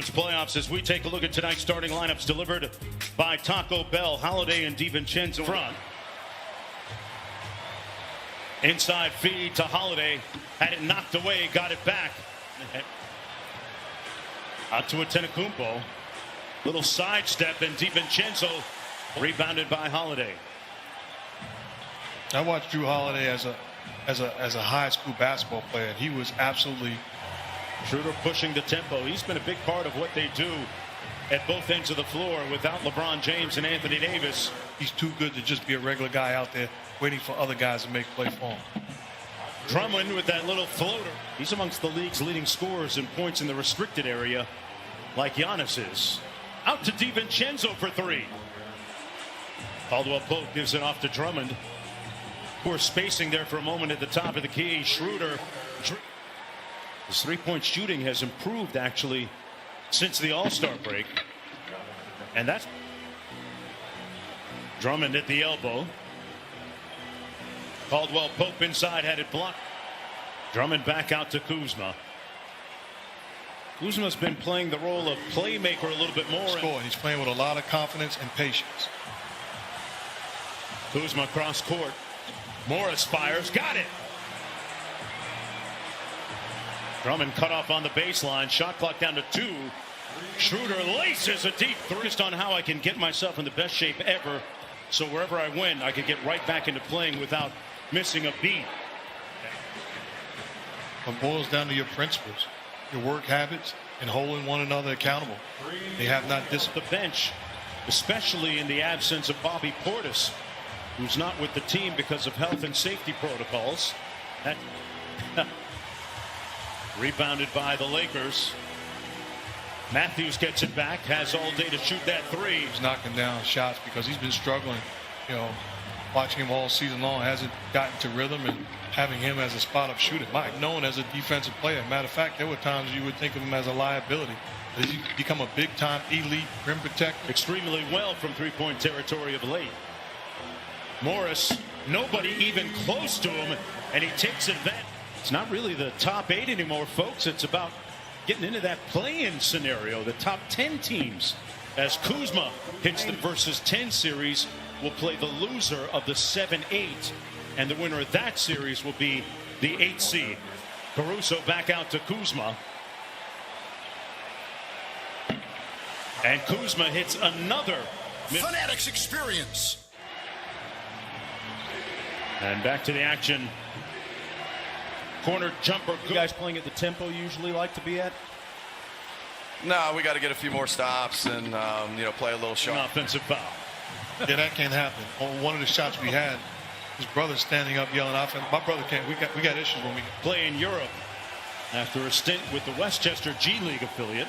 Playoffs as we take a look at tonight's starting lineups delivered by Taco Bell. Holiday and DiVincenzo front. Inside feed to Holiday. Had it knocked away, got it back. Out to Antetokounmpo. Little sidestep, and DiVincenzo rebounded by Holiday. I watched Drew Holiday as a high school basketball player, and he was absolutely. Schroeder pushing the tempo. He's been a big part of what they do at both ends of the floor without LeBron James and Anthony Davis. He's too good to just be a regular guy out there waiting for other guys to make play for him. Drummond with that little floater. He's amongst the league's leading scorers in points in the restricted area, like Giannis is. Out to DiVincenzo for three. Caldwell Pope gives it off to Drummond. Poor spacing there for a moment at the top of the key. Schroeder. His three-point shooting has improved, actually, since the All-Star break. And that's Drummond at the elbow. Caldwell Pope inside, had it blocked. Drummond back out to Kuzma. Kuzma's been playing the role of playmaker a little bit more. Scoring. He's playing with a lot of confidence and patience. Kuzma cross court. Morris fires. Got it. Drummond cut off on the baseline. Shot clock down to 2. Schroeder laces a deep three. Just on how I can get myself in the best shape ever. So wherever I win, I can get right back into playing without missing a beat. It boils down to your principles, your work habits, and holding one another accountable. They have not disciplined the bench, especially in the absence of Bobby Portis, who's not with the team because of health and safety protocols. That rebounded by the Lakers. Matthews gets it back, has all day to shoot that three. He's knocking down shots because he's been struggling. You know, watching him all season long, hasn't gotten to rhythm, and having him as a spot-up shooter. Mike, known as a defensive player. Matter of fact, there were times you would think of him as a liability. He's become a big-time elite rim protector. Extremely well from three-point territory of late. Morris, nobody even close to him, and he takes advantage. It's not really the top 8 anymore, folks. It's about getting into that play-in scenario, the top 10 teams. As Kuzma hits the versus 10 series, will play the loser of the 7-8, and the winner of that series will be the 8th seed. Caruso back out to Kuzma. And Kuzma hits another Fanatics experience. And back to the action. Corner jumper. You guys playing at the tempo you usually like to be at? No, we got to get a few more stops and you know, play a little sharp. An offensive foul. Yeah, that can't happen. On one of the shots we had, his brother standing up yelling offense. My brother can't. We got issues when we play in Europe. After a stint with the Westchester G League affiliate,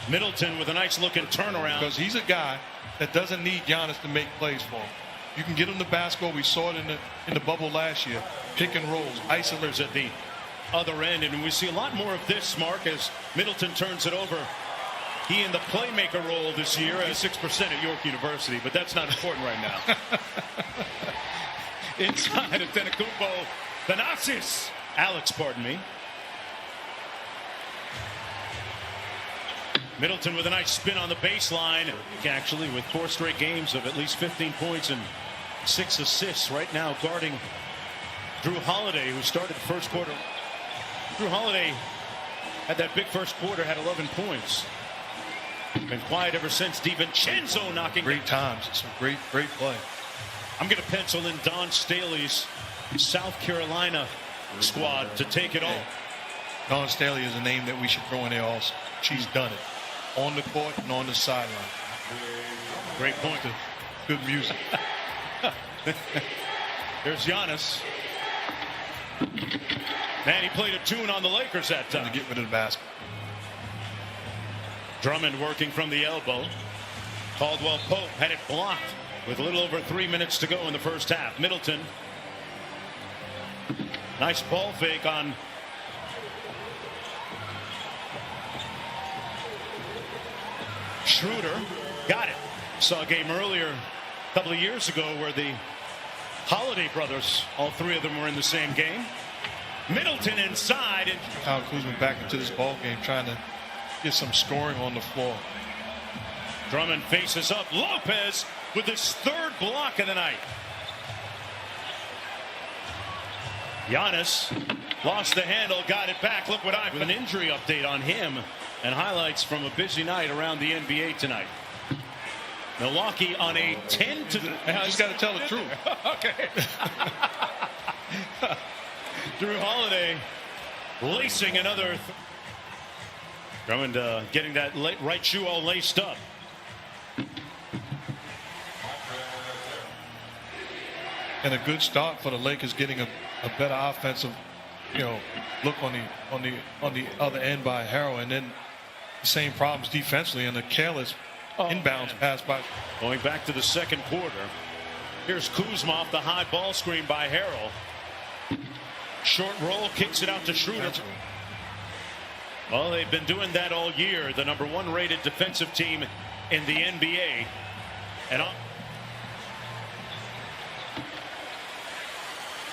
Middleton with a nice looking turnaround. Because he's a guy that doesn't need Giannis to make plays for him. You can get him the basketball. We saw it in the bubble last year. Pick and rolls, isolers at the other end, and we see a lot more of this, Mark, as Middleton turns it over. He in the playmaker role this year at 6% at York University, but that's not important right now. Inside of Antetokounmpo, Thanasis. Alex, pardon me. Middleton with a nice spin on the baseline. Actually, with 4 straight games of at least 15 points and 6 assists right now, guarding Drew Holiday, who started the first quarter. Drew Holiday had that big first quarter, had 11 points. Been quiet ever since. DiVincenzo knocking. Great times. Some great play. I'm going to pencil in Don Staley's South Carolina squad to take it all. Dawn Staley is a name that we should throw in there also. She's done it on the court and on the sideline. Great point. Good music. There's Giannis. Man, he played a tune on the Lakers that time. To get rid of the basket. Drummond working from the elbow. Caldwell Pope had it blocked with a little over 3 minutes to go in the first half. Middleton. Nice ball fake on Schroeder. Got it. Saw a game earlier a couple of years ago where the Holiday brothers, all 3 of them were in the same game. Middleton inside. And Kyle Kuzma back into this ball game trying to get some scoring on the floor. Drummond faces up. Lopez with his third block of the night. Giannis lost the handle, got it back. Look what I've got. An injury update on him and highlights from a busy night around the NBA tonight. Milwaukee on a 10 to. I just got to tell the truth. Okay. Drew Holiday lacing another. Drummond getting that right shoe all laced up. And a good start for the Lakers, getting a better offensive, look on the other end by Harrell, and then the same problems defensively and the careless inbounds pass by. Going back to the second quarter. Here's Kuzma off the high ball screen by Harrell. Short roll, kicks it out to Schroeder. Well, they've been doing that all year. The #1 rated defensive team in the NBA. And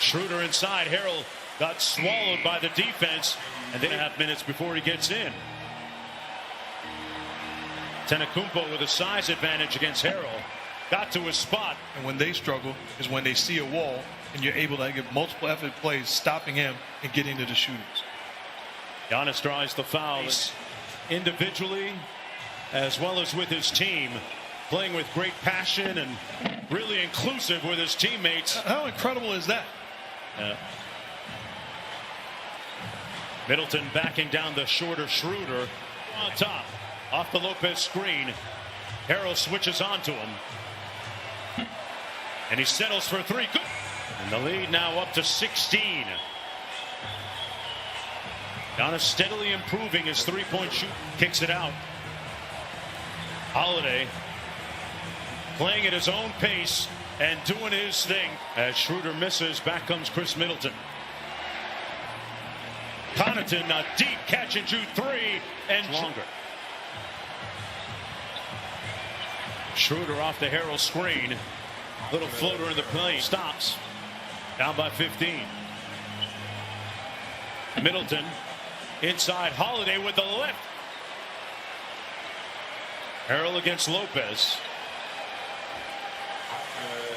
Schroeder inside. Harrell got swallowed by the defense, and then 2.5 minutes before he gets in. Tenakumpo with a size advantage against Harrell. Got to his spot. And when they struggle is when they see a wall and you're able to get multiple effort plays stopping him and getting to the shooters. Giannis draws the foul individually as well as with his team, playing with great passion and really inclusive with his teammates. How incredible is that? Middleton backing down the shorter Schroeder on top. Off the Lopez screen. Harrell switches onto him. And he settles for 3. Good. And the lead now up to 16. Giannis steadily improving his 3-point shoot. Kicks it out. Holiday playing at his own pace and doing his thing. As Schroeder misses, back comes Chris Middleton. Connaughton, a deep catch and shoot 3 and longer. Schroeder off the Harrell screen. Little floater in the play. Stops. Down by 15. Middleton inside. Holiday with the left. Harrell against Lopez.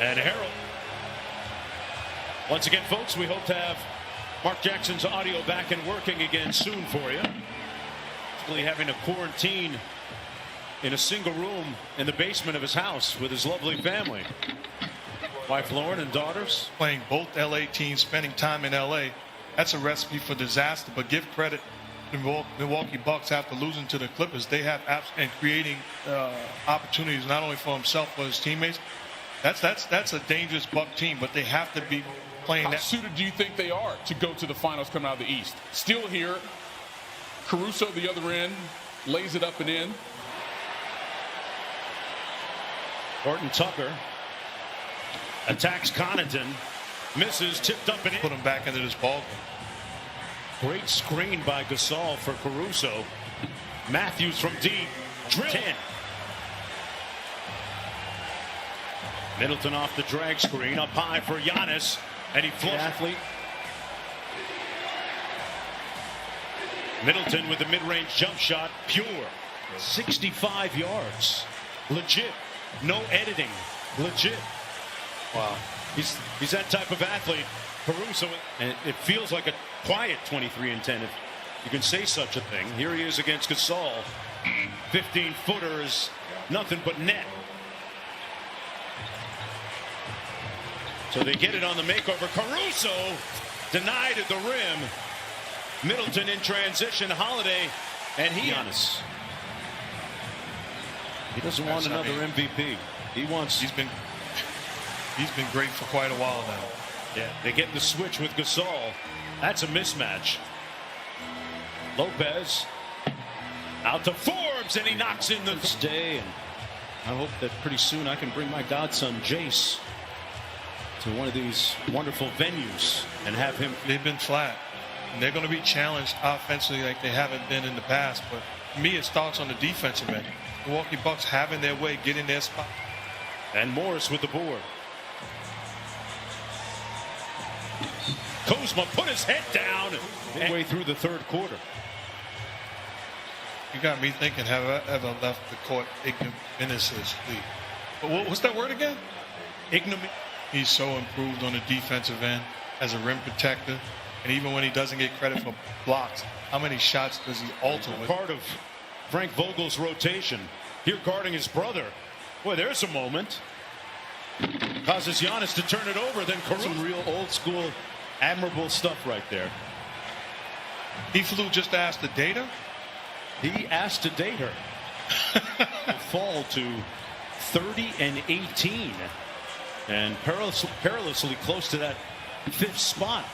And Harrell. Once again, folks, we hope to have Mark Jackson's audio back and working again soon for you. Basically having a quarantine in a single room in the basement of his house with his lovely family. Wife Lauren and daughters. Playing both LA teams, spending time in LA. That's a recipe for disaster, but give credit to the Milwaukee Bucks after losing to the Clippers. They have and creating opportunities not only for himself but his teammates. That's a dangerous Buck team, but they have to be playing that. How suited do you think they are to go to the finals coming out of the East? Still here. Caruso the other end, lays it up and in. Horton Tucker attacks Connaughton, misses, tipped up and in. Put him back into this ball game. Great screen by Gasol for Caruso. Matthews from deep, drill. 10. Middleton off the drag screen, up high for Giannis, and he flushed. Athlete. Middleton with the mid-range jump shot, pure. 65 yards. Legit. No editing. Legit. Wow. He's that type of athlete. Caruso, and it feels like a quiet 23 and 10, if you can say such a thing. Here he is against Gasol. 15-footer is nothing but net. So they get it on the makeover. Caruso denied at the rim. Middleton in transition. Holiday, and Giannis. He doesn't want another MVP. He wants. He's been great for quite a while now. Yeah, they get the switch with Gasol. That's a mismatch. Lopez out to Forbes, and he knocks in the day. And I hope that pretty soon I can bring my godson Jace to one of these wonderful venues and have him. They've been flat, and they're going to be challenged offensively like they haven't been in the past. But for me, it starts on the defensive end. Milwaukee Bucks having their way, getting their spot. And Morris with the board. Kuzma put his head down midway through the third quarter. You got me thinking, have I ever left the court ignominiously? But what's that word again? Ignominy. He's so improved on the defensive end as a rim protector. And even when he doesn't get credit for blocks, how many shots does he alter with? Part of Frank Vogel's rotation. Here guarding his brother. Boy, there's a moment. Causes Giannis to turn it over. Then some real old school, admirable stuff right there. He flew just to ask the data? He asked to date her. Fall to 30-18. And perilously close to that 5th spot.